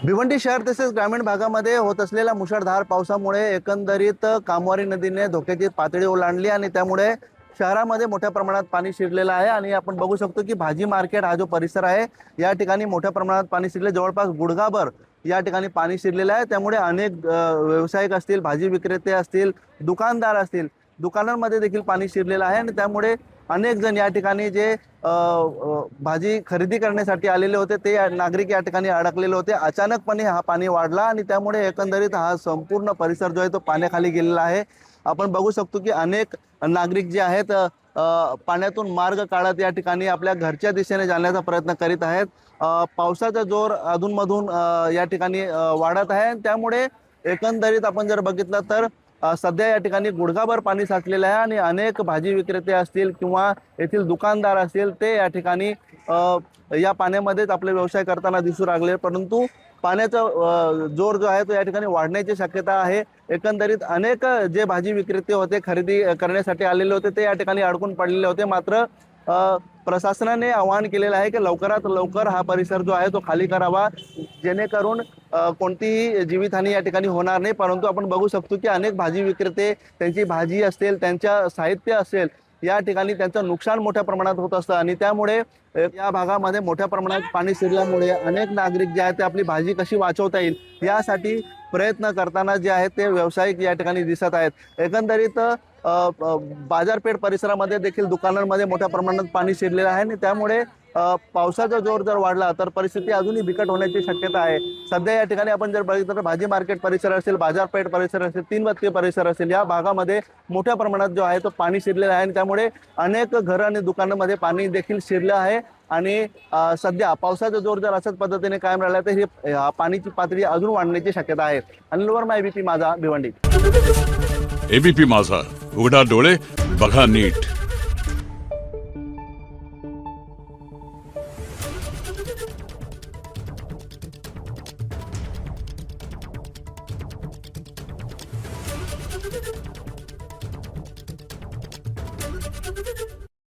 भिवंडी शहर तसेच ग्रामीण भागामध्ये होत असलेल्या मुसळधार पावसामुळे एकंदरीत कामवारी नदीने धोक्याची पातळी ओलांडली आणि त्यामुळे शहरामध्ये मोठ्या प्रमाणात पाणी शिरलेलं आहे। आणि आपण बघू शकतो की भाजी मार्केट हा जो परिसर आहे या ठिकाणी मोठ्या प्रमाणात पाणी शिरले, जवळपास गुडघाभर या ठिकाणी पाणी शिरलेलं आहे। त्यामुळे अनेक व्यावसायिक असतील, भाजी विक्रेते असतील, दुकानदार असतील, दुकानांमध्ये देखील पाणी शिरलेलं आहे। आणि त्यामुळे अनेक जण या ठिकाणी जे भाजी खरेदी करण्यासाठी आलेले होते ते नागरिक या ठिकाणी अडकलेले होते। अचानकपणे हा पाणी वाढला आणि त्यामुळे एकंदरीत हा संपूर्ण परिसर जो आहे तो पाण्याखाली गेलेला आहे। आपण बघू शकतो की अनेक नागरिक जे आहेत पाण्यातून मार्ग काढत या ठिकाणी आपल्या घरच्या दिशेने जाण्याचा प्रयत्न करीत आहेत। पावसाचा जोर अधूनमधून या ठिकाणी वाढत आहे। त्यामुळे एकंदरीत आपण जर बघितलं तर सध्या या ठिकाणी गुडघाभर पाणी साचलेलं आहे आणि अनेक भाजी विक्रेते असतील किंवा येथील दुकानदार असतील ते या ठिकाणी या पाण्यामध्येच आपले व्यवसाय करताना दिसू लागले। परंतु पाण्याचा जोर जो आहे तो या ठिकाणी वाढण्याची शक्यता आहे। एकंदरीत अनेक जे भाजी विक्रेते होते, खरेदी करण्यासाठी आलेले होते, ते या ठिकाणी अडकून पडलेले होते। मात्र प्रशासनाने आवाहन केलेलं आहे की लवकरात लवकर हा परिसर जो आहे तो खाली करावा, जेणेकरून कोणतीही जीवितहानी या ठिकाणी होणार नाही। परंतु आपण बघू शकतो की अनेक भाजी विक्रेते त्यांची भाजी असेल, त्यांच्या साहित्य असेल, या ठिकाणी त्यांचं नुकसान मोठ्या प्रमाणात होत असतं आणि त्यामुळे या भागामध्ये मोठ्या प्रमाणात पाणी शिरल्यामुळे अनेक नागरिक जे आहेत ते आपली भाजी कशी वाचवता येईल यासाठी प्रयत्न करताना जे आहेत ते व्यावसायिक या ठिकाणी दिसत आहेत। एकंदरीत बाजारपेठ परिसरामध्ये देखील दुकानांमध्ये मोठ्या प्रमाणात पाणी शिरलेलं आहे आणि त्यामुळे पावसाचा जोर जर वाढला तर परिस्थिती अजूनही बिकट होण्याची शक्यता आहे। सध्या या ठिकाणी आपण जर बघितलं तर भाजी मार्केट परिसर असेल, बाजारपेठ परिसर असेल, तीनबत्ती परिसर असेल, या भागामध्ये मोठ्या प्रमाणात जो आहे तो पाणी शिरलेलं आहे आणि त्यामुळे अनेक घरं आणि दुकानांमध्ये पाणी देखील शिरलं आहे। आणि सध्या पावसाचा जोर जर अशाच पद्धतीने कायम राहिला तर ही पाण्याची पातळी अजून वाढण्याची शक्यता आहे। अनिल वर्मा, एबीपी माझा, भिवंडी। एबीपी माझा, उघडा डोळे बघा नीट।